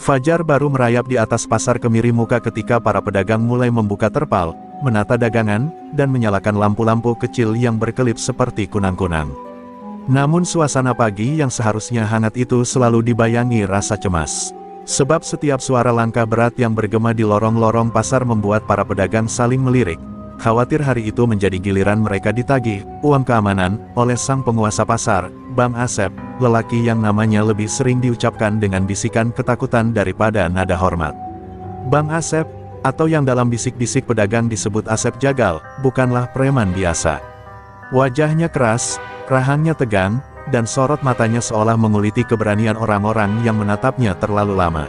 Fajar baru merayap di atas pasar kemiri muka ketika para pedagang mulai membuka terpal, menata dagangan, dan menyalakan lampu-lampu kecil yang berkelip seperti kunang-kunang. Namun suasana pagi yang seharusnya hangat itu selalu dibayangi rasa cemas. Sebab setiap suara langkah berat yang bergema di lorong-lorong pasar membuat para pedagang saling melirik, khawatir hari itu menjadi giliran mereka ditagih uang keamanan oleh sang penguasa pasar, Bang Asep, lelaki yang namanya lebih sering diucapkan dengan bisikan ketakutan daripada nada hormat. Bang Asep, atau yang dalam bisik-bisik pedagang disebut Asep Jagal, bukanlah preman biasa. Wajahnya keras, rahangnya tegang, dan sorot matanya seolah menguliti keberanian orang-orang yang menatapnya terlalu lama.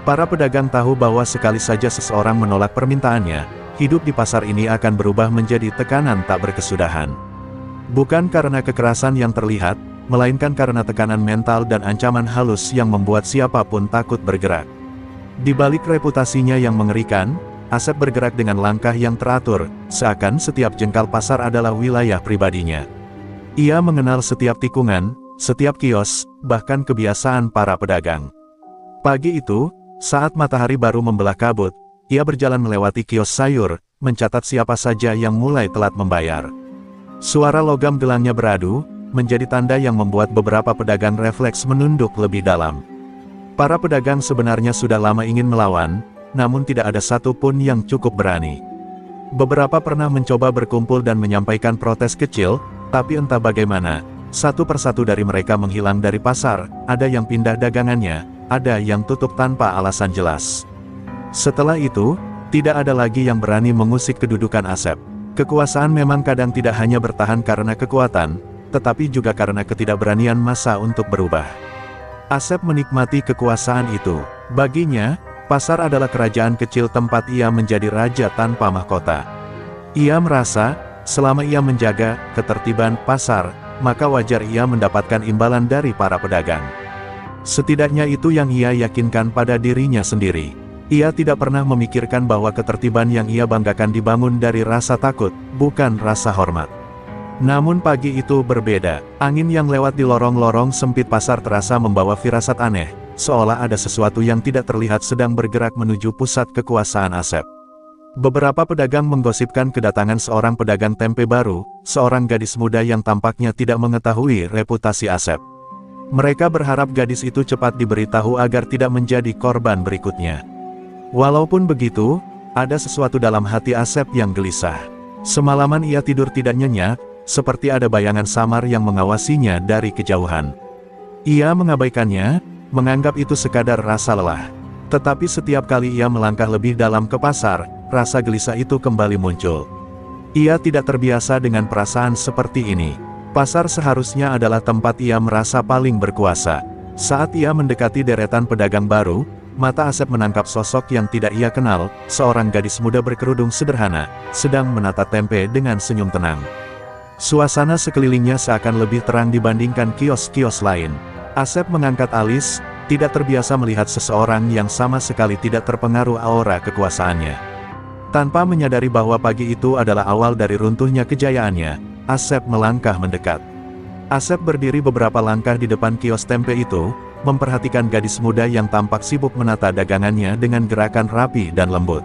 Para pedagang tahu bahwa sekali saja seseorang menolak permintaannya, hidup di pasar ini akan berubah menjadi tekanan tak berkesudahan. Bukan karena kekerasan yang terlihat, melainkan karena tekanan mental dan ancaman halus yang membuat siapapun takut bergerak. Di balik reputasinya yang mengerikan, Asep bergerak dengan langkah yang teratur, seakan setiap jengkal pasar adalah wilayah pribadinya. Ia mengenal setiap tikungan, setiap kios, bahkan kebiasaan para pedagang. Pagi itu, saat matahari baru membelah kabut, ia berjalan melewati kios sayur, mencatat siapa saja yang mulai telat membayar. Suara logam gelangnya beradu, menjadi tanda yang membuat beberapa pedagang refleks menunduk lebih dalam. Para pedagang sebenarnya sudah lama ingin melawan, namun tidak ada satupun yang cukup berani. Beberapa pernah mencoba berkumpul dan menyampaikan protes kecil, tapi entah bagaimana, satu persatu dari mereka menghilang dari pasar, ada yang pindah dagangannya, ada yang tutup tanpa alasan jelas. Setelah itu, tidak ada lagi yang berani mengusik kedudukan Asep. Kekuasaan memang kadang tidak hanya bertahan karena kekuatan, tetapi juga karena ketidakberanian massa untuk berubah. Asep menikmati kekuasaan itu. Baginya, pasar adalah kerajaan kecil tempat ia menjadi raja tanpa mahkota. Ia merasa, selama ia menjaga ketertiban pasar, maka wajar ia mendapatkan imbalan dari para pedagang. Setidaknya itu yang ia yakinkan pada dirinya sendiri. Ia tidak pernah memikirkan bahwa ketertiban yang ia banggakan dibangun dari rasa takut, bukan rasa hormat. Namun pagi itu berbeda. Angin yang lewat di lorong-lorong sempit pasar terasa membawa firasat aneh, seolah ada sesuatu yang tidak terlihat sedang bergerak menuju pusat kekuasaan Asep. Beberapa pedagang menggosipkan kedatangan seorang pedagang tempe baru, seorang gadis muda yang tampaknya tidak mengetahui reputasi Asep. Mereka berharap gadis itu cepat diberitahu agar tidak menjadi korban berikutnya. Walaupun begitu, ada sesuatu dalam hati Asep yang gelisah. Semalaman ia tidur tidak nyenyak, seperti ada bayangan samar yang mengawasinya dari kejauhan. Ia mengabaikannya, menganggap itu sekadar rasa lelah. Tetapi setiap kali ia melangkah lebih dalam ke pasar, rasa gelisah itu kembali muncul. Ia tidak terbiasa dengan perasaan seperti ini. Pasar seharusnya adalah tempat ia merasa paling berkuasa. Saat ia mendekati deretan pedagang baru, mata Asep menangkap sosok yang tidak ia kenal, seorang gadis muda berkerudung sederhana, sedang menata tempe dengan senyum tenang. Suasana sekelilingnya seakan lebih terang dibandingkan kios-kios lain. Asep mengangkat alis, tidak terbiasa melihat seseorang yang sama sekali tidak terpengaruh aura kekuasaannya. Tanpa menyadari bahwa pagi itu adalah awal dari runtuhnya kejayaannya, Asep melangkah mendekat. Asep berdiri beberapa langkah di depan kios tempe itu, memperhatikan gadis muda yang tampak sibuk menata dagangannya dengan gerakan rapi dan lembut.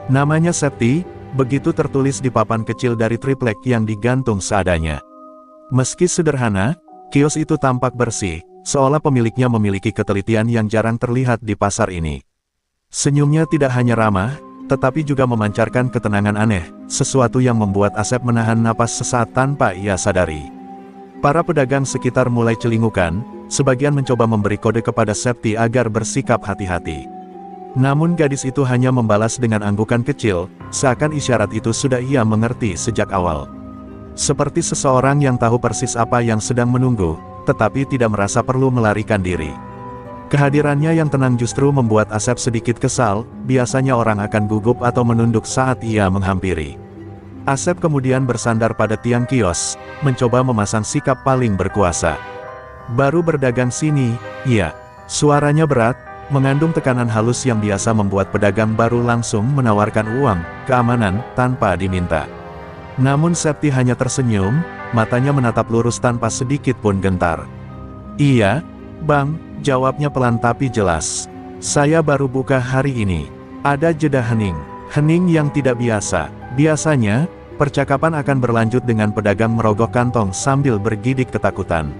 Namanya Septi, begitu tertulis di papan kecil dari triplek yang digantung seadanya. Meski sederhana, kios itu tampak bersih, seolah pemiliknya memiliki ketelitian yang jarang terlihat di pasar ini. Senyumnya tidak hanya ramah, tetapi juga memancarkan ketenangan aneh, sesuatu yang membuat Asep menahan napas sesaat tanpa ia sadari. Para pedagang sekitar mulai celingukan, sebagian mencoba memberi kode kepada Septi agar bersikap hati-hati. Namun gadis itu hanya membalas dengan anggukan kecil, seakan isyarat itu sudah ia mengerti sejak awal. Seperti seseorang yang tahu persis apa yang sedang menunggu, tetapi tidak merasa perlu melarikan diri. Kehadirannya yang tenang justru membuat Asep sedikit kesal, biasanya orang akan gugup atau menunduk saat ia menghampiri. Asep kemudian bersandar pada tiang kios, mencoba memasang sikap paling berkuasa. Baru berdagang sini, iya. Suaranya berat, mengandung tekanan halus yang biasa membuat pedagang baru langsung menawarkan uang keamanan tanpa diminta. Namun Septi hanya tersenyum, matanya menatap lurus tanpa sedikit pun gentar. "Iya, Bang," jawabnya pelan tapi jelas. Saya baru buka hari ini. Ada jeda hening. Hening yang tidak biasa. Biasanya, percakapan akan berlanjut dengan pedagang merogoh kantong sambil bergidik ketakutan.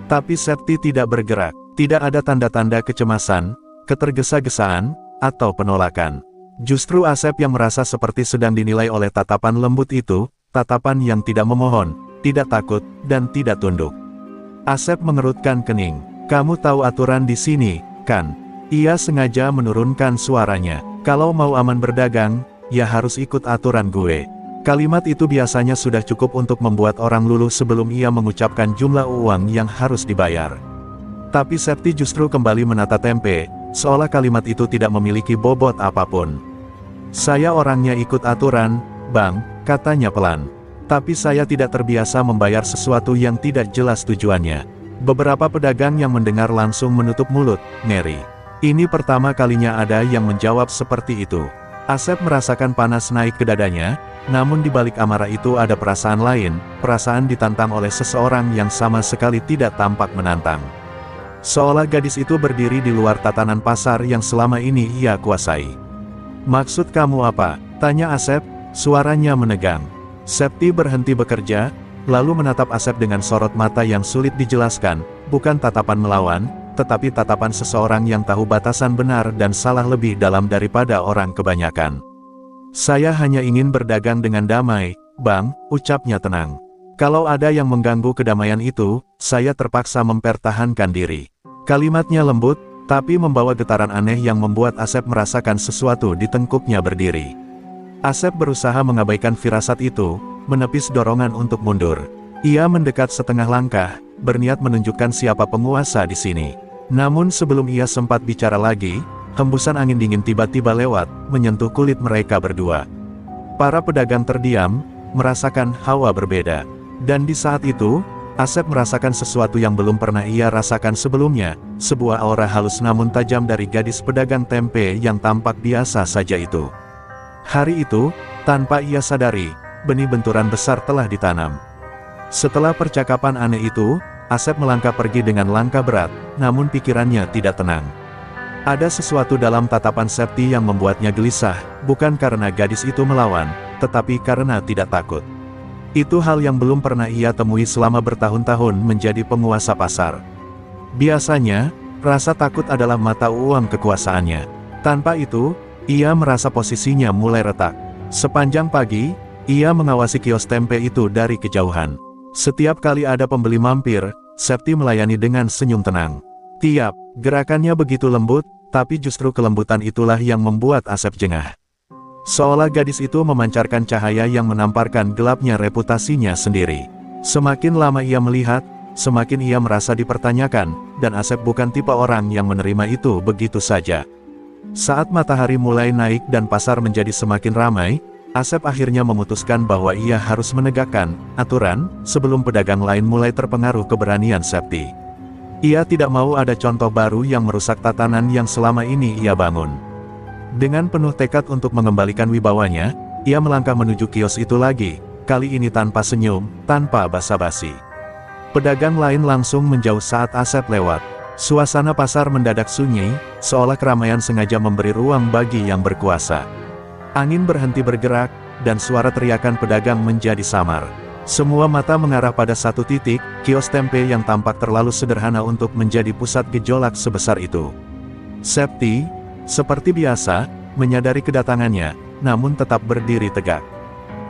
Tapi Septi tidak bergerak. Tidak ada tanda-tanda kecemasan, ketergesa-gesaan, atau penolakan. Justru Asep yang merasa seperti sedang dinilai oleh tatapan lembut itu, tatapan yang tidak memohon, tidak takut, dan tidak tunduk. Asep mengerutkan kening. Kamu tahu aturan di sini, kan? Ia sengaja menurunkan suaranya. Kalau mau aman berdagang, ya harus ikut aturan gue. Kalimat itu biasanya sudah cukup untuk membuat orang luluh sebelum ia mengucapkan jumlah uang yang harus dibayar. Tapi Septi justru kembali menata tempe, seolah kalimat itu tidak memiliki bobot apapun. Saya orangnya ikut aturan, Bang, katanya pelan. Tapi saya tidak terbiasa membayar sesuatu yang tidak jelas tujuannya. Beberapa pedagang yang mendengar langsung menutup mulut, ngeri. Ini pertama kalinya ada yang menjawab seperti itu. Asep merasakan panas naik ke dadanya, namun di balik amarah itu ada perasaan lain, perasaan ditantang oleh seseorang yang sama sekali tidak tampak menantang. Seolah gadis itu berdiri di luar tatanan pasar yang selama ini ia kuasai. Maksud kamu apa? Tanya Asep, suaranya menegang. Septi berhenti bekerja, lalu menatap Asep dengan sorot mata yang sulit dijelaskan, bukan tatapan melawan, tetapi tatapan seseorang yang tahu batasan benar dan salah lebih dalam daripada orang kebanyakan. Saya hanya ingin berdagang dengan damai, Bang, ucapnya tenang. Kalau ada yang mengganggu kedamaian itu, saya terpaksa mempertahankan diri. Kalimatnya lembut, tapi membawa getaran aneh yang membuat Asep merasakan sesuatu di tengkuknya berdiri. Asep berusaha mengabaikan firasat itu, menepis dorongan untuk mundur. Ia mendekat setengah langkah, berniat menunjukkan siapa penguasa di sini. Namun sebelum ia sempat bicara lagi, hembusan angin dingin tiba-tiba lewat, menyentuh kulit mereka berdua. Para pedagang terdiam, merasakan hawa berbeda. Dan di saat itu, Asep merasakan sesuatu yang belum pernah ia rasakan sebelumnya, sebuah aura halus namun tajam dari gadis pedagang tempe yang tampak biasa saja itu. Hari itu, tanpa ia sadari, benih benturan besar telah ditanam. Setelah percakapan aneh itu, Asep melangkah pergi dengan langkah berat, namun pikirannya tidak tenang. Ada sesuatu dalam tatapan Septi yang membuatnya gelisah, bukan karena gadis itu melawan, tetapi karena tidak takut. Itu hal yang belum pernah ia temui selama bertahun-tahun menjadi penguasa pasar. Biasanya, rasa takut adalah mata uang kekuasaannya. Tanpa itu, ia merasa posisinya mulai retak. Sepanjang pagi, ia mengawasi kios tempe itu dari kejauhan. Setiap kali ada pembeli mampir, Septi melayani dengan senyum tenang. Gerakannya begitu lembut, tapi justru kelembutan itulah yang membuat Asep jengah. Seolah gadis itu memancarkan cahaya yang menamparkan gelapnya reputasinya sendiri. Semakin lama ia melihat, semakin ia merasa dipertanyakan, dan Asep bukan tipe orang yang menerima itu begitu saja. Saat matahari mulai naik dan pasar menjadi semakin ramai, Asep akhirnya memutuskan bahwa ia harus menegakkan aturan, sebelum pedagang lain mulai terpengaruh keberanian Septi. Ia tidak mau ada contoh baru yang merusak tatanan yang selama ini ia bangun. Dengan penuh tekad untuk mengembalikan wibawanya, ia melangkah menuju kios itu lagi, kali ini tanpa senyum, tanpa basa-basi. Pedagang lain langsung menjauh saat Asep lewat. Suasana pasar mendadak sunyi, seolah keramaian sengaja memberi ruang bagi yang berkuasa. Angin berhenti bergerak, dan suara teriakan pedagang menjadi samar. Semua mata mengarah pada satu titik, kios tempe yang tampak terlalu sederhana untuk menjadi pusat gejolak sebesar itu. Septi, seperti biasa, menyadari kedatangannya, namun tetap berdiri tegak.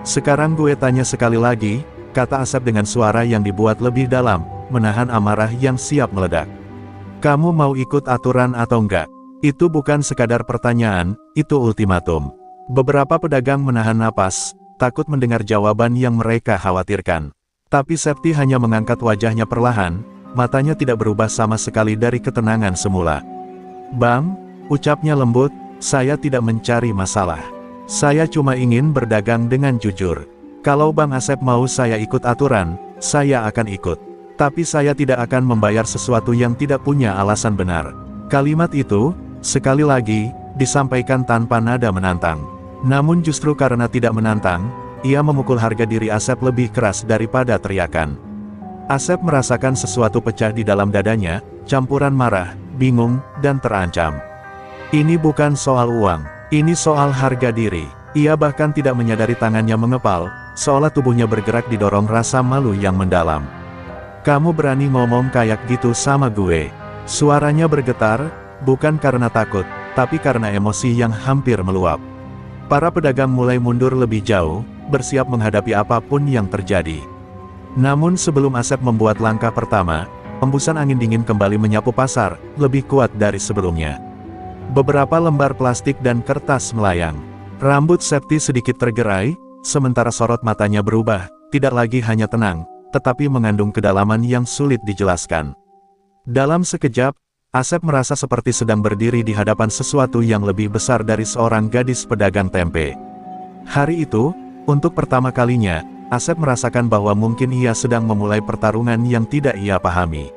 Sekarang gue tanya sekali lagi, kata Asep dengan suara yang dibuat lebih dalam, menahan amarah yang siap meledak. Kamu mau ikut aturan atau enggak? Itu bukan sekadar pertanyaan, itu ultimatum. Beberapa pedagang menahan napas, takut mendengar jawaban yang mereka khawatirkan. Tapi Septi hanya mengangkat wajahnya perlahan, matanya tidak berubah sama sekali dari ketenangan semula. Bang, ucapnya lembut, saya tidak mencari masalah. Saya cuma ingin berdagang dengan jujur. Kalau Bang Asep mau saya ikut aturan, saya akan ikut. Tapi saya tidak akan membayar sesuatu yang tidak punya alasan benar. Kalimat itu, sekali lagi, disampaikan tanpa nada menantang. Namun justru karena tidak menantang, ia memukul harga diri Asep lebih keras daripada teriakan. Asep merasakan sesuatu pecah di dalam dadanya, campuran marah, bingung, dan terancam. Ini bukan soal uang, ini soal harga diri. Ia bahkan tidak menyadari tangannya mengepal, seolah tubuhnya bergerak didorong rasa malu yang mendalam. Kamu berani ngomong kayak gitu sama gue? Suaranya bergetar, bukan karena takut, tapi karena emosi yang hampir meluap. Para pedagang mulai mundur lebih jauh, bersiap menghadapi apapun yang terjadi. Namun sebelum Asep membuat langkah pertama, hembusan angin dingin kembali menyapu pasar, lebih kuat dari sebelumnya. Beberapa lembar plastik dan kertas melayang. Rambut Septi sedikit tergerai, sementara sorot matanya berubah, tidak lagi hanya tenang, tetapi mengandung kedalaman yang sulit dijelaskan. Dalam sekejap, Asep merasa seperti sedang berdiri di hadapan sesuatu yang lebih besar dari seorang gadis pedagang tempe. Hari itu, untuk pertama kalinya, Asep merasakan bahwa mungkin ia sedang memulai pertarungan yang tidak ia pahami.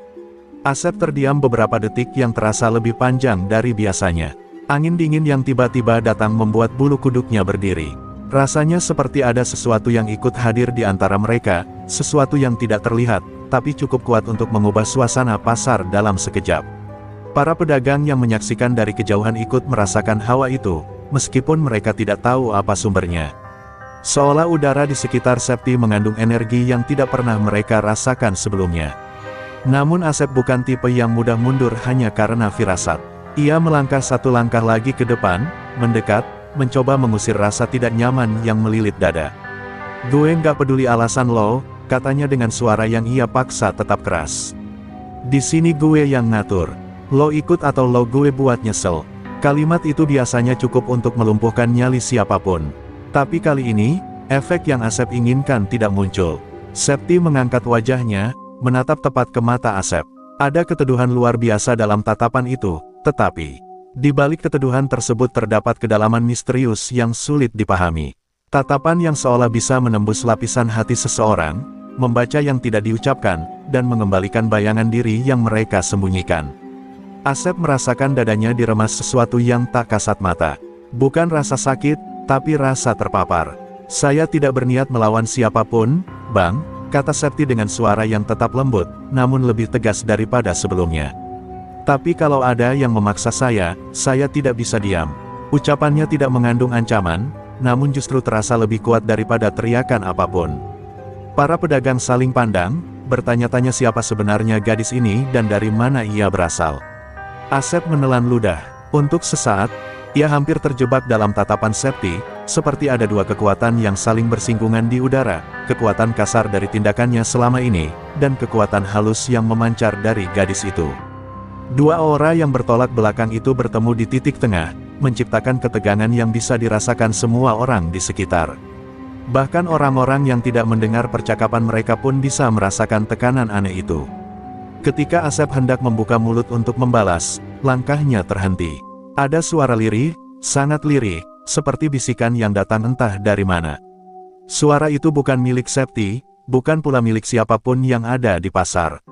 Asep terdiam beberapa detik yang terasa lebih panjang dari biasanya. Angin dingin yang tiba-tiba datang membuat bulu kuduknya berdiri. Rasanya seperti ada sesuatu yang ikut hadir di antara mereka, sesuatu yang tidak terlihat, tapi cukup kuat untuk mengubah suasana pasar dalam sekejap. Para pedagang yang menyaksikan dari kejauhan ikut merasakan hawa itu, meskipun mereka tidak tahu apa sumbernya. Seolah udara di sekitar Septi mengandung energi yang tidak pernah mereka rasakan sebelumnya. Namun Asep bukan tipe yang mudah mundur hanya karena firasat. Ia melangkah satu langkah lagi ke depan, mendekat, mencoba mengusir rasa tidak nyaman yang melilit dada. Gue nggak peduli alasan lo, katanya dengan suara yang ia paksa tetap keras. Di sini gue yang ngatur. Lo ikut atau lo gue buat nyesel. Kalimat itu biasanya cukup untuk melumpuhkan nyali siapapun. Tapi kali ini, efek yang Asep inginkan tidak muncul. Septi mengangkat wajahnya, menatap tepat ke mata Asep. Ada keteduhan luar biasa dalam tatapan itu, tetapi di balik keteduhan tersebut terdapat kedalaman misterius yang sulit dipahami. Tatapan yang seolah bisa menembus lapisan hati seseorang, membaca yang tidak diucapkan, dan mengembalikan bayangan diri yang mereka sembunyikan. Asep merasakan dadanya diremas sesuatu yang tak kasat mata. Bukan rasa sakit, tapi rasa terpapar. Saya tidak berniat melawan siapapun, Bang, kata Septi dengan suara yang tetap lembut, namun lebih tegas daripada sebelumnya. Tapi kalau ada yang memaksa saya tidak bisa diam. Ucapannya tidak mengandung ancaman, namun justru terasa lebih kuat daripada teriakan apapun. Para pedagang saling pandang, bertanya-tanya siapa sebenarnya gadis ini dan dari mana ia berasal. Asep menelan ludah. Untuk sesaat, ia hampir terjebak dalam tatapan Septi, seperti ada dua kekuatan yang saling bersinggungan di udara, kekuatan kasar dari tindakannya selama ini, dan kekuatan halus yang memancar dari gadis itu. Dua aura yang bertolak belakang itu bertemu di titik tengah, menciptakan ketegangan yang bisa dirasakan semua orang di sekitar. Bahkan orang-orang yang tidak mendengar percakapan mereka pun bisa merasakan tekanan aneh itu. Ketika Asep hendak membuka mulut untuk membalas, langkahnya terhenti. Ada suara lirih, sangat lirih, seperti bisikan yang datang entah dari mana. Suara itu bukan milik Septi, bukan pula milik siapapun yang ada di pasar.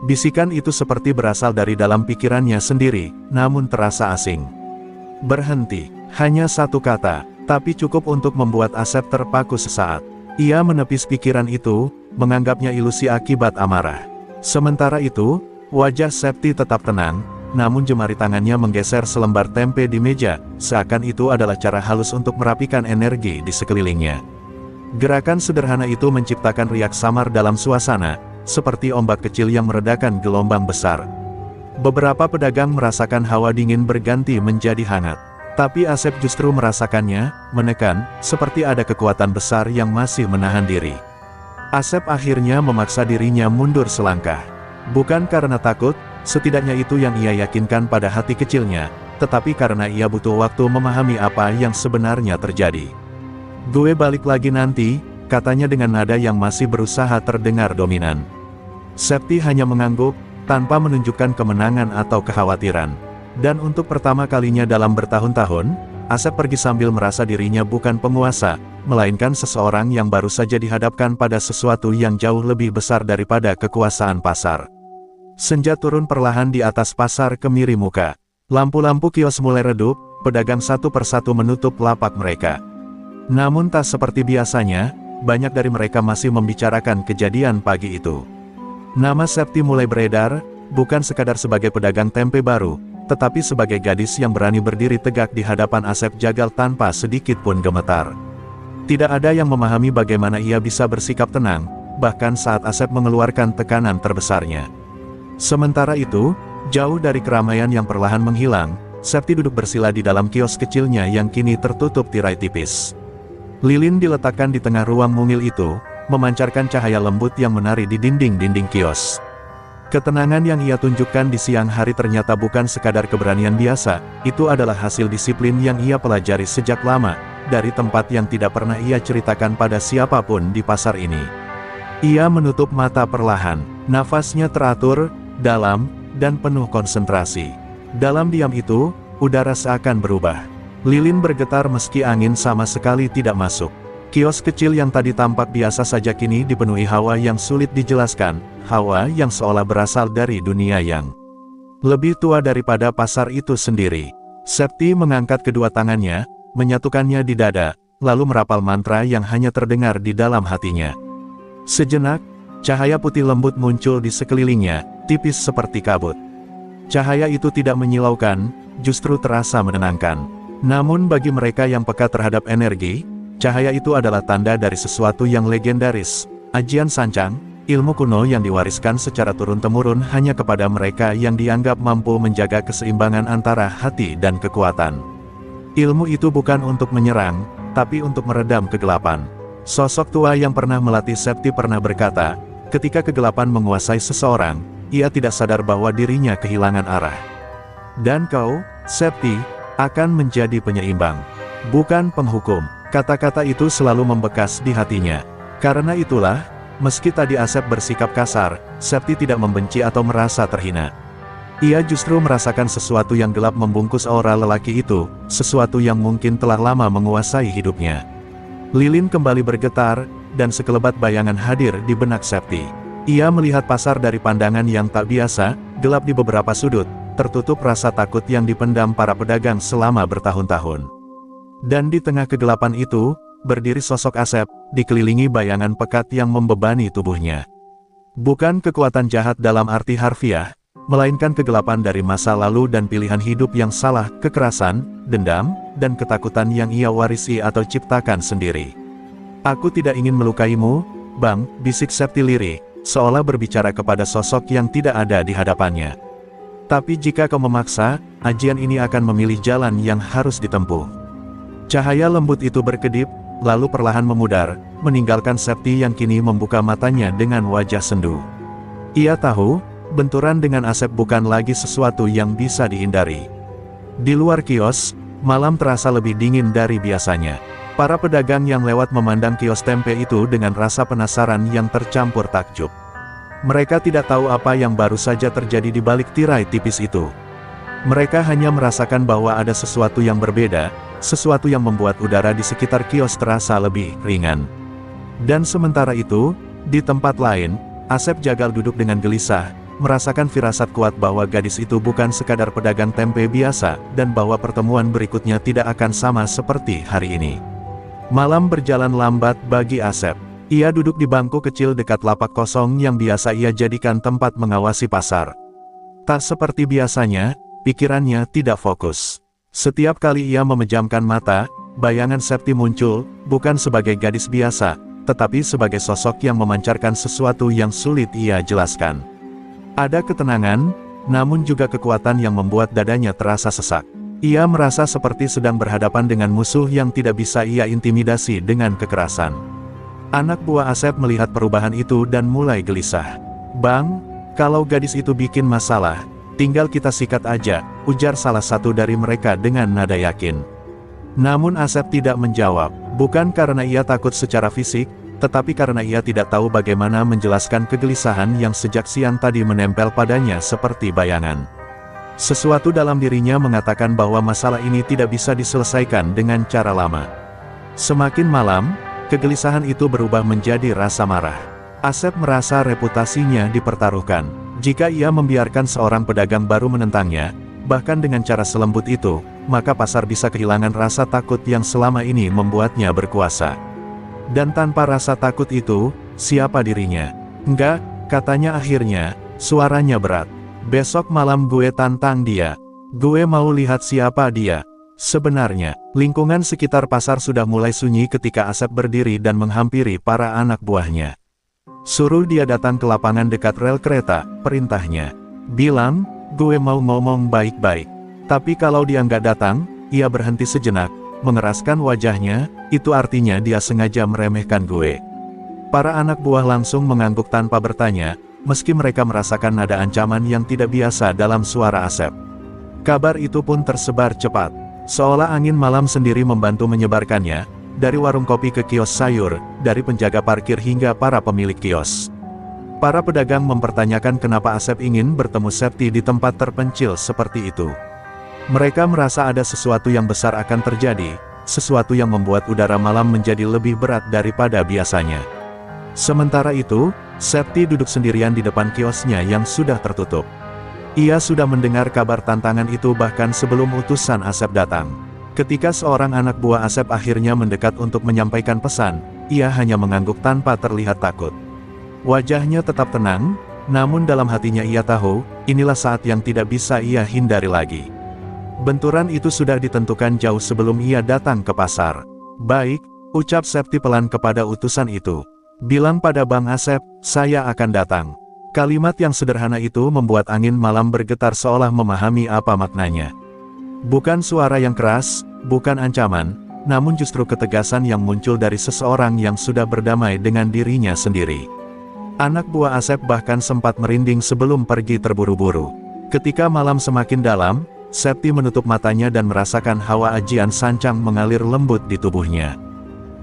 Bisikan itu seperti berasal dari dalam pikirannya sendiri, namun terasa asing. Berhenti, hanya satu kata, tapi cukup untuk membuat Asep terpaku sesaat. Ia menepis pikiran itu, menganggapnya ilusi akibat amarah. Sementara itu, wajah Septi tetap tenang, namun jemari tangannya menggeser selembar tempe di meja, seakan itu adalah cara halus untuk merapikan energi di sekelilingnya. Gerakan sederhana itu menciptakan riak samar dalam suasana, seperti ombak kecil yang meredakan gelombang besar. Beberapa pedagang merasakan hawa dingin berganti menjadi hangat. Tapi Asep justru merasakannya, menekan, seperti ada kekuatan besar yang masih menahan diri. Asep akhirnya memaksa dirinya mundur selangkah. Bukan karena takut, setidaknya itu yang ia yakinkan pada hati kecilnya, tetapi karena ia butuh waktu memahami apa yang sebenarnya terjadi. Gue balik lagi nanti, katanya dengan nada yang masih berusaha terdengar dominan. Septi hanya mengangguk, tanpa menunjukkan kemenangan atau kekhawatiran. Dan untuk pertama kalinya dalam bertahun-tahun, Asep pergi sambil merasa dirinya bukan penguasa, melainkan seseorang yang baru saja dihadapkan pada sesuatu yang jauh lebih besar daripada kekuasaan pasar. Senja turun perlahan di atas pasar kemiri muka. Lampu-lampu kios mulai redup, pedagang satu persatu menutup lapak mereka. Namun tak seperti biasanya, banyak dari mereka masih membicarakan kejadian pagi itu. Nama Septi mulai beredar, bukan sekadar sebagai pedagang tempe baru, tetapi sebagai gadis yang berani berdiri tegak di hadapan Asep Jagal tanpa sedikit pun gemetar. Tidak ada yang memahami bagaimana ia bisa bersikap tenang, bahkan saat Asep mengeluarkan tekanan terbesarnya. Sementara itu, jauh dari keramaian yang perlahan menghilang, Septi duduk bersila di dalam kios kecilnya yang kini tertutup tirai tipis. Lilin diletakkan di tengah ruang mungil itu, memancarkan cahaya lembut yang menari di dinding-dinding kios. Ketenangan yang ia tunjukkan di siang hari ternyata bukan sekadar keberanian biasa, itu adalah hasil disiplin yang ia pelajari sejak lama, dari tempat yang tidak pernah ia ceritakan pada siapapun di pasar ini. Ia menutup mata perlahan, nafasnya teratur, dalam, dan penuh konsentrasi. Dalam diam itu, udara seakan berubah. Lilin bergetar meski angin sama sekali tidak masuk. Kios kecil yang tadi tampak biasa saja kini dipenuhi hawa yang sulit dijelaskan, hawa yang seolah berasal dari dunia yang lebih tua daripada pasar itu sendiri. Septi mengangkat kedua tangannya, menyatukannya di dada, lalu merapal mantra yang hanya terdengar di dalam hatinya. Sejenak, cahaya putih lembut muncul di sekelilingnya, tipis seperti kabut. Cahaya itu tidak menyilaukan, justru terasa menenangkan. Namun bagi mereka yang peka terhadap energi, cahaya itu adalah tanda dari sesuatu yang legendaris, ajian sancang, ilmu kuno yang diwariskan secara turun-temurun hanya kepada mereka yang dianggap mampu menjaga keseimbangan antara hati dan kekuatan. Ilmu itu bukan untuk menyerang, tapi untuk meredam kegelapan. Sosok tua yang pernah melatih Septi pernah berkata, ketika kegelapan menguasai seseorang, ia tidak sadar bahwa dirinya kehilangan arah. Dan kau, Septi, akan menjadi penyeimbang, bukan penghukum. Kata-kata itu selalu membekas di hatinya. Karena itulah, meski tadi Asep bersikap kasar, Septi tidak membenci atau merasa terhina. Ia justru merasakan sesuatu yang gelap membungkus aura lelaki itu, sesuatu yang mungkin telah lama menguasai hidupnya. Lilin kembali bergetar, dan sekelebat bayangan hadir di benak Septi. Ia melihat pasar dari pandangan yang tak biasa, gelap di beberapa sudut, tertutup rasa takut yang dipendam para pedagang selama bertahun-tahun. Dan di tengah kegelapan itu, berdiri sosok Asep, dikelilingi bayangan pekat yang membebani tubuhnya. Bukan kekuatan jahat dalam arti harfiah, melainkan kegelapan dari masa lalu dan pilihan hidup yang salah, kekerasan, dendam, dan ketakutan yang ia warisi atau ciptakan sendiri. Aku tidak ingin melukaimu, Bang, bisik Septi lirih, seolah berbicara kepada sosok yang tidak ada di hadapannya. Tapi jika kau memaksa, ajian ini akan memilih jalan yang harus ditempuh. Cahaya lembut itu berkedip, lalu perlahan memudar, meninggalkan Septi yang kini membuka matanya dengan wajah sendu. Ia tahu, benturan dengan Asep bukan lagi sesuatu yang bisa dihindari. Di luar kios, malam terasa lebih dingin dari biasanya. Para pedagang yang lewat memandang kios tempe itu dengan rasa penasaran yang tercampur takjub. Mereka tidak tahu apa yang baru saja terjadi di balik tirai tipis itu. Mereka hanya merasakan bahwa ada sesuatu yang berbeda, sesuatu yang membuat udara di sekitar kios terasa lebih ringan. Dan sementara itu, di tempat lain, Asep Jagal duduk dengan gelisah, merasakan firasat kuat bahwa gadis itu bukan sekadar pedagang tempe biasa, dan bahwa pertemuan berikutnya tidak akan sama seperti hari ini. Malam berjalan lambat bagi Asep. Ia duduk di bangku kecil dekat lapak kosong yang biasa ia jadikan tempat mengawasi pasar. Tak seperti biasanya, pikirannya tidak fokus. Setiap kali ia memejamkan mata, bayangan Septi muncul, bukan sebagai gadis biasa, tetapi sebagai sosok yang memancarkan sesuatu yang sulit ia jelaskan. Ada ketenangan, namun juga kekuatan yang membuat dadanya terasa sesak. Ia merasa seperti sedang berhadapan dengan musuh yang tidak bisa ia intimidasi dengan kekerasan. Anak buah Asep melihat perubahan itu dan mulai gelisah. Bang, kalau gadis itu bikin masalah, tinggal kita sikat aja, ujar salah satu dari mereka dengan nada yakin. Namun Asep tidak menjawab, bukan karena ia takut secara fisik, tetapi karena ia tidak tahu bagaimana menjelaskan kegelisahan yang sejak siang tadi menempel padanya seperti bayangan. Sesuatu dalam dirinya mengatakan bahwa masalah ini tidak bisa diselesaikan dengan cara lama. Semakin malam, kegelisahan itu berubah menjadi rasa marah. Asep merasa reputasinya dipertaruhkan. Jika ia membiarkan seorang pedagang baru menentangnya, bahkan dengan cara selembut itu, maka pasar bisa kehilangan rasa takut yang selama ini membuatnya berkuasa. Dan tanpa rasa takut itu, siapa dirinya? Enggak, katanya akhirnya, suaranya berat. Besok malam gue tantang dia. Gue mau lihat siapa dia. Sebenarnya, lingkungan sekitar pasar sudah mulai sunyi ketika Asep berdiri dan menghampiri para anak buahnya. Suruh dia datang ke lapangan dekat rel kereta, perintahnya. Bilang, gue mau ngomong baik-baik. Tapi kalau dia nggak datang, ia berhenti sejenak, mengeraskan wajahnya, itu artinya dia sengaja meremehkan gue. Para anak buah langsung mengangguk tanpa bertanya, meski mereka merasakan nada ancaman yang tidak biasa dalam suara Asep. Kabar itu pun tersebar cepat. Seolah angin malam sendiri membantu menyebarkannya, dari warung kopi ke kios sayur, dari penjaga parkir hingga para pemilik kios. Para pedagang mempertanyakan kenapa Asep ingin bertemu Septi di tempat terpencil seperti itu. Mereka merasa ada sesuatu yang besar akan terjadi, sesuatu yang membuat udara malam menjadi lebih berat daripada biasanya. Sementara itu, Septi duduk sendirian di depan kiosnya yang sudah tertutup. Ia sudah mendengar kabar tantangan itu bahkan sebelum utusan Asep datang. Ketika seorang anak buah Asep akhirnya mendekat untuk menyampaikan pesan, ia hanya mengangguk tanpa terlihat takut. Wajahnya tetap tenang, namun dalam hatinya ia tahu, inilah saat yang tidak bisa ia hindari lagi. Benturan itu sudah ditentukan jauh sebelum ia datang ke pasar. Baik, ucap Septi pelan kepada utusan itu. Bilang pada Bang Asep, saya akan datang. Kalimat yang sederhana itu membuat angin malam bergetar seolah memahami apa maknanya. Bukan suara yang keras, bukan ancaman, namun justru ketegasan yang muncul dari seseorang yang sudah berdamai dengan dirinya sendiri. Anak buah Asep bahkan sempat merinding sebelum pergi terburu-buru. Ketika malam semakin dalam, Septi menutup matanya dan merasakan hawa ajian sancang mengalir lembut di tubuhnya.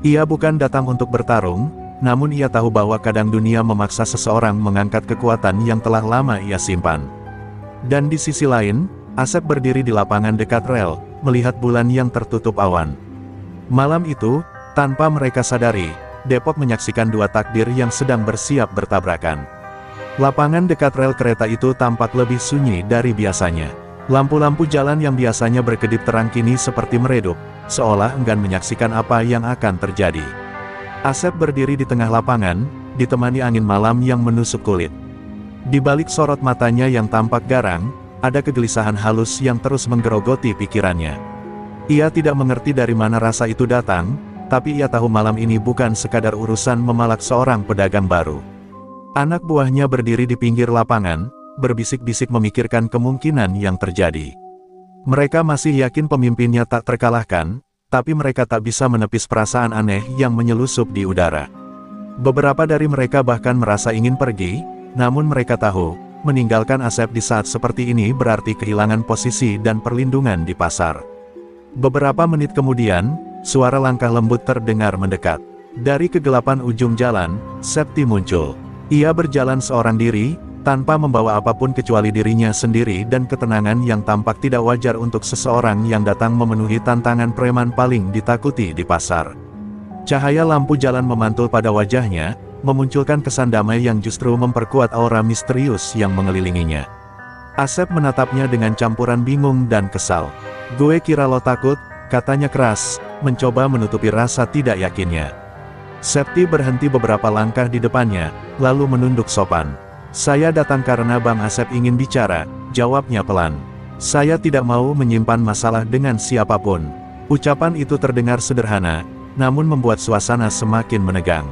Ia bukan datang untuk bertarung, namun ia tahu bahwa kadang dunia memaksa seseorang mengangkat kekuatan yang telah lama ia simpan. Dan di sisi lain, Asep berdiri di lapangan dekat rel, melihat bulan yang tertutup awan. Malam itu, tanpa mereka sadari, Depok menyaksikan dua takdir yang sedang bersiap bertabrakan. Lapangan dekat rel kereta itu tampak lebih sunyi dari biasanya. Lampu-lampu jalan yang biasanya berkedip terang kini seperti meredup, seolah enggan menyaksikan apa yang akan terjadi. Asep berdiri di tengah lapangan, ditemani angin malam yang menusuk kulit. Di balik sorot matanya yang tampak garang, ada kegelisahan halus yang terus menggerogoti pikirannya. Ia tidak mengerti dari mana rasa itu datang, tapi ia tahu malam ini bukan sekadar urusan memalak seorang pedagang baru. Anak buahnya berdiri di pinggir lapangan, berbisik-bisik memikirkan kemungkinan yang terjadi. Mereka masih yakin pemimpinnya tak terkalahkan, tapi mereka tak bisa menepis perasaan aneh yang menyelusup di udara. Beberapa dari mereka bahkan merasa ingin pergi, namun mereka tahu, meninggalkan Asep di saat seperti ini berarti kehilangan posisi dan perlindungan di pasar. Beberapa menit kemudian, suara langkah lembut terdengar mendekat. Dari kegelapan ujung jalan, Septi muncul. Ia berjalan seorang diri, tanpa membawa apapun kecuali dirinya sendiri dan ketenangan yang tampak tidak wajar untuk seseorang yang datang memenuhi tantangan preman paling ditakuti di pasar. Cahaya lampu jalan memantul pada wajahnya, memunculkan kesan damai yang justru memperkuat aura misterius yang mengelilinginya. Asep menatapnya dengan campuran bingung dan kesal. "Gue kira lo takut," katanya keras, mencoba menutupi rasa tidak yakinnya. Septi berhenti beberapa langkah di depannya, lalu menunduk sopan. "Saya datang karena Bang Asep ingin bicara," jawabnya pelan. "Saya tidak mau menyimpan masalah dengan siapapun." Ucapan itu terdengar sederhana, namun membuat suasana semakin menegang.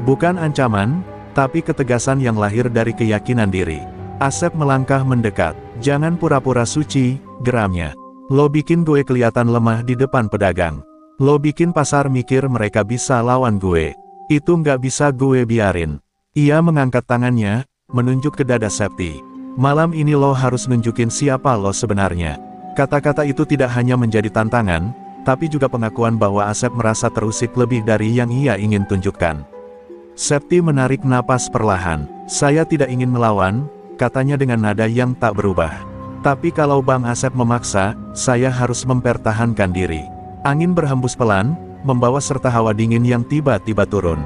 Bukan ancaman, tapi ketegasan yang lahir dari keyakinan diri. Asep melangkah mendekat. "Jangan pura-pura suci," geramnya. "Lo bikin gue kelihatan lemah di depan pedagang. Lo bikin pasar mikir mereka bisa lawan gue. Itu nggak bisa gue biarin." Ia mengangkat tangannya, menunjuk ke dada Septi. "Malam ini lo harus nunjukin siapa lo sebenarnya." Kata-kata itu tidak hanya menjadi tantangan, tapi juga pengakuan bahwa Asep merasa terusik lebih dari yang ia ingin tunjukkan. Septi menarik napas perlahan. "Saya tidak ingin melawan," katanya dengan nada yang tak berubah. "Tapi kalau Bang Asep memaksa, saya harus mempertahankan diri." Angin berhembus pelan, membawa serta hawa dingin yang tiba-tiba turun.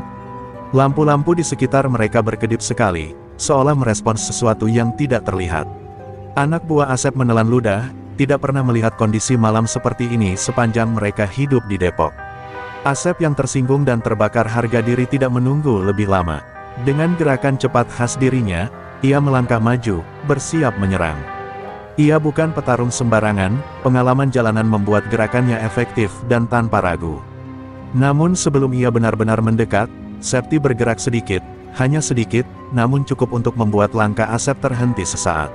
Lampu-lampu di sekitar mereka berkedip sekali, seolah merespons sesuatu yang tidak terlihat. Anak buah Asep menelan ludah, tidak pernah melihat kondisi malam seperti ini sepanjang mereka hidup di Depok. Asep yang tersinggung dan terbakar harga diri tidak menunggu lebih lama. Dengan gerakan cepat khas dirinya, ia melangkah maju, bersiap menyerang. Ia bukan petarung sembarangan, pengalaman jalanan membuat gerakannya efektif dan tanpa ragu. Namun sebelum ia benar-benar mendekat, Septi bergerak sedikit, hanya sedikit, namun cukup untuk membuat langkah Asep terhenti sesaat.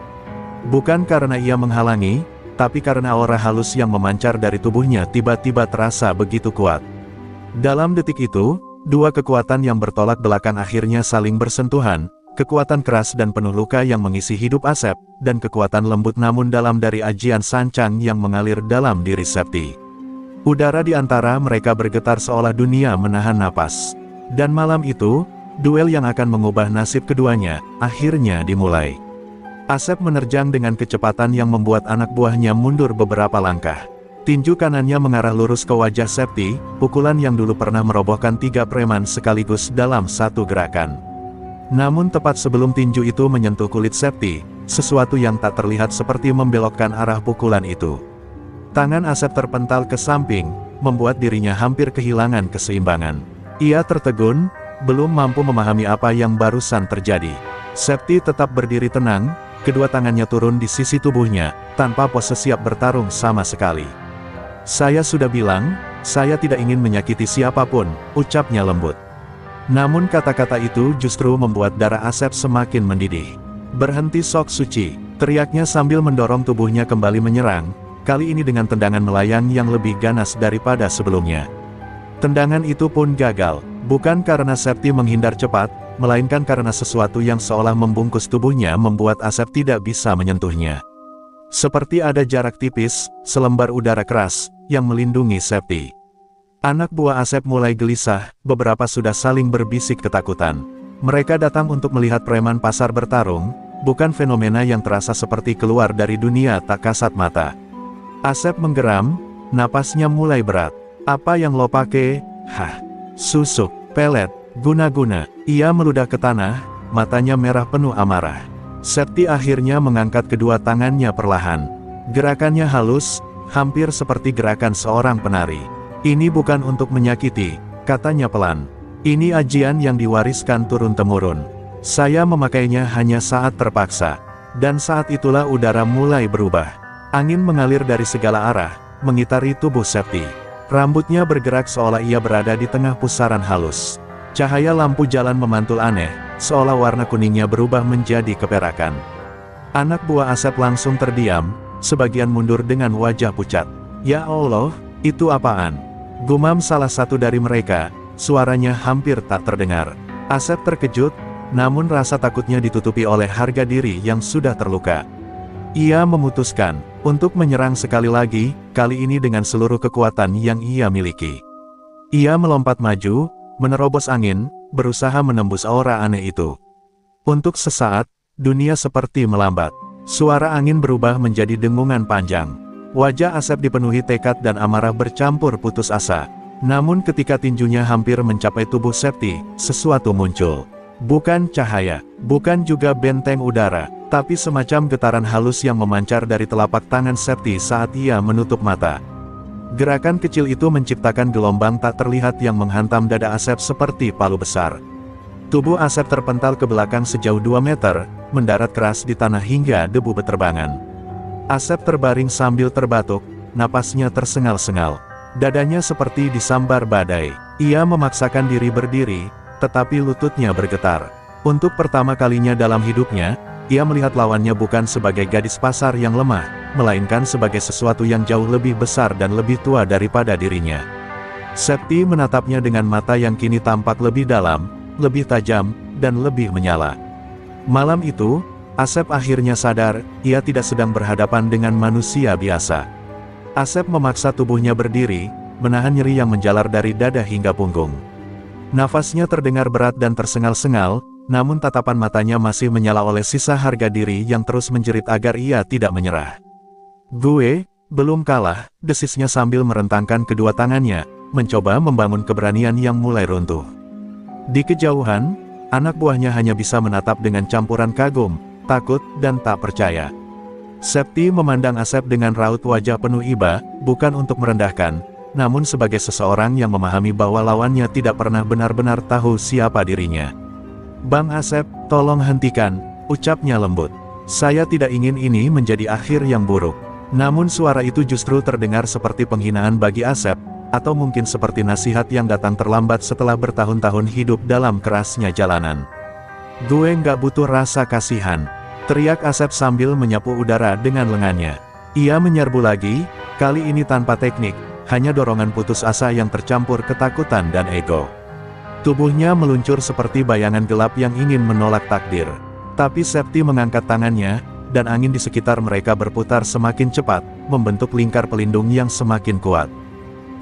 Bukan karena ia menghalangi, tapi karena aura halus yang memancar dari tubuhnya tiba-tiba terasa begitu kuat. Dalam detik itu, dua kekuatan yang bertolak belakang akhirnya saling bersentuhan, kekuatan keras dan penuh luka yang mengisi hidup Asep, dan kekuatan lembut namun dalam dari ajian sancang yang mengalir dalam diri Septi. Udara di antara mereka bergetar seolah dunia menahan napas. Dan malam itu, duel yang akan mengubah nasib keduanya, akhirnya dimulai. Asep menerjang dengan kecepatan yang membuat anak buahnya mundur beberapa langkah. Tinju kanannya mengarah lurus ke wajah Septi, pukulan yang dulu pernah merobohkan 3 preman sekaligus dalam satu gerakan. Namun tepat sebelum tinju itu menyentuh kulit Septi, sesuatu yang tak terlihat seperti membelokkan arah pukulan itu. Tangan Asep terpental ke samping, membuat dirinya hampir kehilangan keseimbangan. Ia tertegun, belum mampu memahami apa yang barusan terjadi. Septi tetap berdiri tenang, kedua tangannya turun di sisi tubuhnya, tanpa pose siap bertarung sama sekali. "Saya sudah bilang, saya tidak ingin menyakiti siapapun," ucapnya lembut. Namun kata-kata itu justru membuat darah Asep semakin mendidih. "Berhenti Sok Suci," teriaknya sambil mendorong tubuhnya kembali menyerang, kali ini dengan tendangan melayang yang lebih ganas daripada sebelumnya. Tendangan itu pun gagal, bukan karena Septi menghindar cepat, melainkan karena sesuatu yang seolah membungkus tubuhnya membuat Asep tidak bisa menyentuhnya. Seperti ada jarak tipis, selembar udara keras, yang melindungi Septi. Anak buah Asep mulai gelisah, beberapa sudah saling berbisik ketakutan. Mereka datang untuk melihat preman pasar bertarung, bukan fenomena yang terasa seperti keluar dari dunia tak kasat mata. Asep menggeram, napasnya mulai berat. "Apa yang lo pake? Hah? Susuk, pelet, guna-guna." Ia meludah ke tanah, matanya merah penuh amarah. Septi akhirnya mengangkat kedua tangannya perlahan. Gerakannya halus, hampir seperti gerakan seorang penari. "Ini bukan untuk menyakiti," katanya pelan. "Ini ajian yang diwariskan turun-temurun. Saya memakainya hanya saat terpaksa." Dan saat itulah udara mulai berubah. Angin mengalir dari segala arah, mengitari tubuh Septi. Rambutnya bergerak seolah ia berada di tengah pusaran halus. Cahaya lampu jalan memantul aneh, seolah warna kuningnya berubah menjadi keperakan. Anak buah Asep langsung terdiam, sebagian mundur dengan wajah pucat. "Ya Allah, itu apaan?" gumam salah satu dari mereka, suaranya hampir tak terdengar. Asep terkejut, namun rasa takutnya ditutupi oleh harga diri yang sudah terluka. Ia memutuskan untuk menyerang sekali lagi, kali ini dengan seluruh kekuatan yang ia miliki. Ia melompat maju, menerobos angin, berusaha menembus aura aneh itu. Untuk sesaat, dunia seperti melambat. Suara angin berubah menjadi dengungan panjang. Wajah Asep dipenuhi tekad dan amarah bercampur putus asa. Namun ketika tinjunya hampir mencapai tubuh Septi, sesuatu muncul. Bukan cahaya, bukan juga benteng udara, tapi semacam getaran halus yang memancar dari telapak tangan Septi saat ia menutup mata. Gerakan kecil itu menciptakan gelombang tak terlihat yang menghantam dada Asep seperti palu besar. Tubuh Asep terpental ke belakang sejauh 2 meter, mendarat keras di tanah hingga debu beterbangan. Asep terbaring sambil terbatuk, napasnya tersengal-sengal. Dadanya seperti disambar badai. Ia memaksakan diri berdiri, tetapi lututnya bergetar. Untuk pertama kalinya dalam hidupnya, ia melihat lawannya bukan sebagai gadis pasar yang lemah, melainkan sebagai sesuatu yang jauh lebih besar dan lebih tua daripada dirinya. Septi menatapnya dengan mata yang kini tampak lebih dalam, lebih tajam, dan lebih menyala. Malam itu, Asep akhirnya sadar, ia tidak sedang berhadapan dengan manusia biasa. Asep memaksa tubuhnya berdiri, menahan nyeri yang menjalar dari dada hingga punggung. Nafasnya terdengar berat dan tersengal-sengal, namun tatapan matanya masih menyala oleh sisa harga diri yang terus menjerit agar ia tidak menyerah. "Gue belum kalah," desisnya sambil merentangkan kedua tangannya, mencoba membangun keberanian yang mulai runtuh. Di kejauhan, anak buahnya hanya bisa menatap dengan campuran kagum, takut, dan tak percaya. Septi memandang Asep dengan raut wajah penuh iba, bukan untuk merendahkan, namun sebagai seseorang yang memahami bahwa lawannya tidak pernah benar-benar tahu siapa dirinya. "Bang Asep, tolong hentikan," ucapnya lembut. Saya tidak ingin ini menjadi akhir yang buruk. Namun suara itu justru terdengar seperti penghinaan bagi Asep, atau mungkin seperti nasihat yang datang terlambat setelah bertahun-tahun hidup dalam kerasnya jalanan. Gue nggak butuh rasa kasihan, teriak Asep sambil menyapu udara dengan lengannya. Ia menyerbu lagi, kali ini tanpa teknik, hanya dorongan putus asa yang tercampur ketakutan dan ego. Tubuhnya meluncur seperti bayangan gelap yang ingin menolak takdir. Tapi Septi mengangkat tangannya, dan angin di sekitar mereka berputar semakin cepat, membentuk lingkar pelindung yang semakin kuat.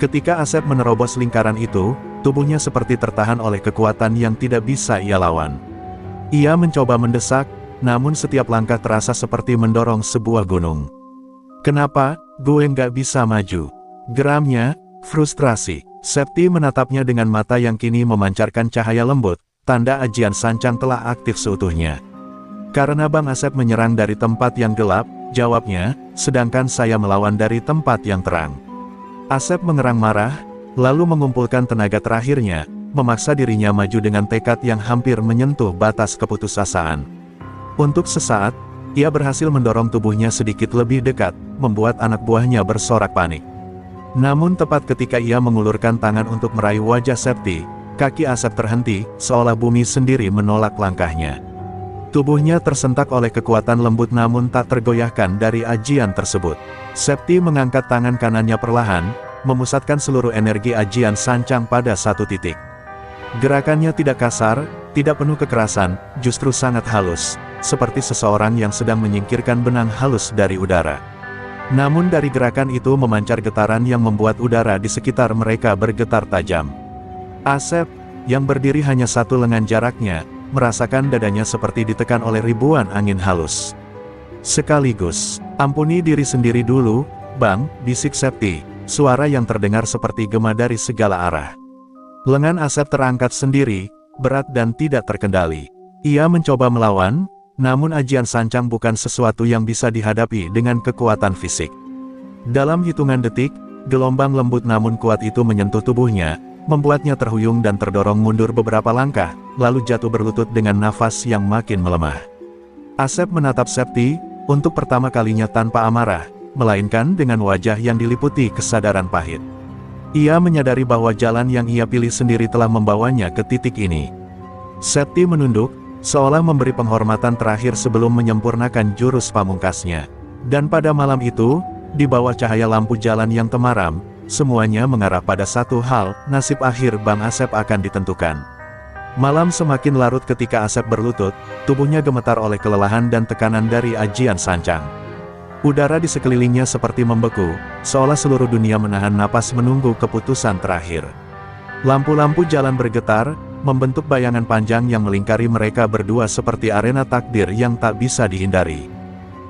Ketika Asep menerobos lingkaran itu, tubuhnya seperti tertahan oleh kekuatan yang tidak bisa ia lawan. Ia mencoba mendesak, namun setiap langkah terasa seperti mendorong sebuah gunung. Kenapa, gue nggak bisa maju? Geramnya, frustrasi. Septi menatapnya dengan mata yang kini memancarkan cahaya lembut, tanda ajian sancang telah aktif seutuhnya. Karena Bang Asep menyerang dari tempat yang gelap, jawabnya, sedangkan saya melawan dari tempat yang terang. Asep mengerang marah, lalu mengumpulkan tenaga terakhirnya, memaksa dirinya maju dengan tekad yang hampir menyentuh batas keputusasaan. Untuk sesaat, ia berhasil mendorong tubuhnya sedikit lebih dekat, membuat anak buahnya bersorak panik. Namun tepat ketika ia mengulurkan tangan untuk meraih wajah Septi, kaki Asep terhenti, seolah bumi sendiri menolak langkahnya. Tubuhnya tersentak oleh kekuatan lembut namun tak tergoyahkan dari ajian tersebut. Septi mengangkat tangan kanannya perlahan, memusatkan seluruh energi ajian sancang pada satu titik. Gerakannya tidak kasar, tidak penuh kekerasan, justru sangat halus, seperti seseorang yang sedang menyingkirkan benang halus dari udara. Namun dari gerakan itu memancar getaran yang membuat udara di sekitar mereka bergetar tajam. Asep, yang berdiri hanya satu lengan jaraknya, merasakan dadanya seperti ditekan oleh ribuan angin halus. Sekaligus, ampuni diri sendiri dulu, Bang, bisik Septi, suara yang terdengar seperti gema dari segala arah. Lengan Asep terangkat sendiri, berat dan tidak terkendali. Ia mencoba melawan, namun ajian sancang bukan sesuatu yang bisa dihadapi dengan kekuatan fisik. Dalam hitungan detik, gelombang lembut namun kuat itu menyentuh tubuhnya, membuatnya terhuyung dan terdorong mundur beberapa langkah, lalu jatuh berlutut dengan nafas yang makin melemah. Asep menatap Septi, untuk pertama kalinya tanpa amarah, melainkan dengan wajah yang diliputi kesadaran pahit. Ia menyadari bahwa jalan yang ia pilih sendiri telah membawanya ke titik ini. Septi menunduk, seolah memberi penghormatan terakhir sebelum menyempurnakan jurus pamungkasnya. Dan pada malam itu, di bawah cahaya lampu jalan yang temaram, semuanya mengarah pada satu hal, nasib akhir Bang Asep akan ditentukan. Malam semakin larut ketika Asep berlutut, tubuhnya gemetar oleh kelelahan dan tekanan dari ajian sancang. Udara di sekelilingnya seperti membeku, seolah seluruh dunia menahan napas menunggu keputusan terakhir. Lampu-lampu jalan bergetar, membentuk bayangan panjang yang melingkari mereka berdua seperti arena takdir yang tak bisa dihindari.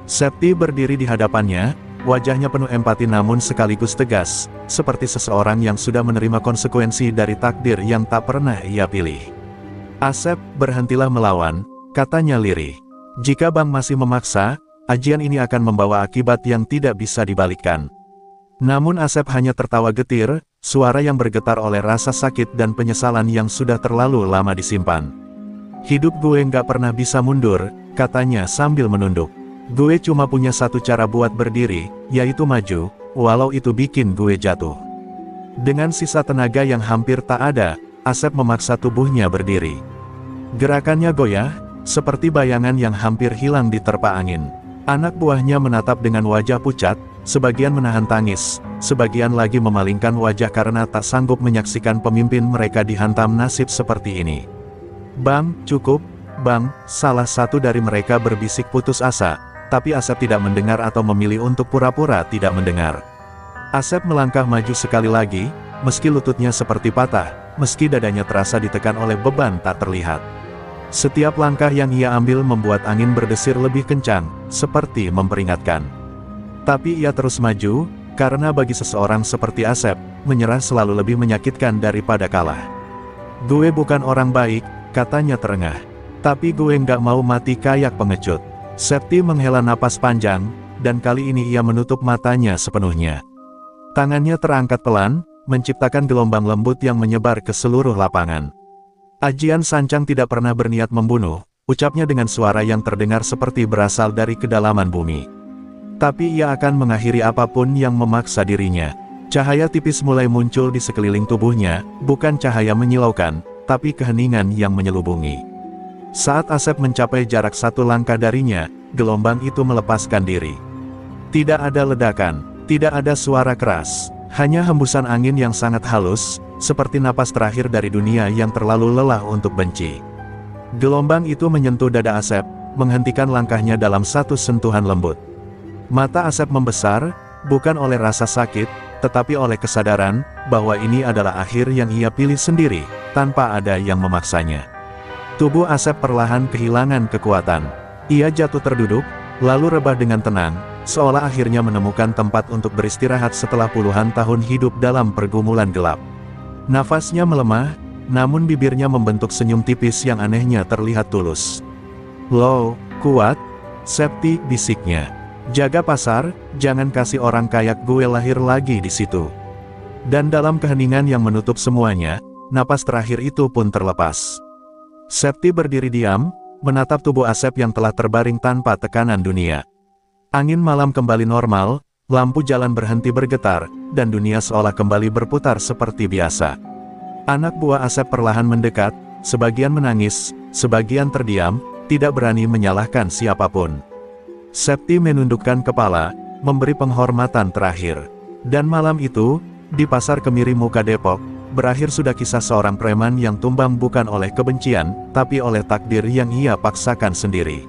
Septi berdiri di hadapannya, wajahnya penuh empati namun sekaligus tegas, seperti seseorang yang sudah menerima konsekuensi dari takdir yang tak pernah ia pilih. Asep, berhentilah melawan, katanya lirih. Jika Bang masih memaksa, ajian ini akan membawa akibat yang tidak bisa dibalikkan. Namun Asep hanya tertawa getir, suara yang bergetar oleh rasa sakit dan penyesalan yang sudah terlalu lama disimpan. Hidup gue nggak pernah bisa mundur, katanya sambil menunduk. Gue cuma punya satu cara buat berdiri, yaitu maju, walau itu bikin gue jatuh. Dengan sisa tenaga yang hampir tak ada, Asep memaksa tubuhnya berdiri. Gerakannya goyah, seperti bayangan yang hampir hilang diterpa angin. Anak buahnya menatap dengan wajah pucat, sebagian menahan tangis, sebagian lagi memalingkan wajah karena tak sanggup menyaksikan pemimpin mereka dihantam nasib seperti ini. Bang, cukup, Bang, salah satu dari mereka berbisik putus asa, tapi Asep tidak mendengar atau memilih untuk pura-pura tidak mendengar. Asep melangkah maju sekali lagi, meski lututnya seperti patah, meski dadanya terasa ditekan oleh beban tak terlihat. Setiap langkah yang ia ambil membuat angin berdesir lebih kencang, seperti memperingatkan. Tapi ia terus maju, karena bagi seseorang seperti Asep, menyerah selalu lebih menyakitkan daripada kalah. Gue bukan orang baik, katanya terengah. Tapi gue nggak mau mati kayak pengecut. Septi menghela napas panjang, dan kali ini ia menutup matanya sepenuhnya. Tangannya terangkat pelan, menciptakan gelombang lembut yang menyebar ke seluruh lapangan. Ajian sancang tidak pernah berniat membunuh, ucapnya dengan suara yang terdengar seperti berasal dari kedalaman bumi. Tapi ia akan mengakhiri apapun yang memaksa dirinya. Cahaya tipis mulai muncul di sekeliling tubuhnya, bukan cahaya menyilaukan, tapi keheningan yang menyelubungi. Saat Asep mencapai jarak 1 langkah darinya, gelombang itu melepaskan diri. Tidak ada ledakan, tidak ada suara keras, hanya hembusan angin yang sangat halus, seperti napas terakhir dari dunia yang terlalu lelah untuk benci. Gelombang itu menyentuh dada Asep, menghentikan langkahnya dalam satu sentuhan lembut. Mata Asep membesar, bukan oleh rasa sakit, tetapi oleh kesadaran, bahwa ini adalah akhir yang ia pilih sendiri, tanpa ada yang memaksanya. Tubuh Asep perlahan kehilangan kekuatan. Ia jatuh terduduk, lalu rebah dengan tenang, seolah akhirnya menemukan tempat untuk beristirahat setelah puluhan tahun hidup dalam pergumulan gelap. Nafasnya melemah, namun bibirnya membentuk senyum tipis yang anehnya terlihat tulus. "Lo, kuat?" Septi bisiknya. "Jaga pasar, jangan kasih orang kayak gue lahir lagi di situ." Dan dalam keheningan yang menutup semuanya, napas terakhir itu pun terlepas. Septi berdiri diam, menatap tubuh Asep yang telah terbaring tanpa tekanan dunia. Angin malam kembali normal, lampu jalan berhenti bergetar, dan dunia seolah kembali berputar seperti biasa. Anak buah Asep perlahan mendekat, sebagian menangis, sebagian terdiam, tidak berani menyalahkan siapapun. Septi menundukkan kepala, memberi penghormatan terakhir. Dan malam itu, di pasar Kemiri Muka Depok, berakhir sudah kisah seorang preman yang tumbang bukan oleh kebencian, tapi oleh takdir yang ia paksakan sendiri.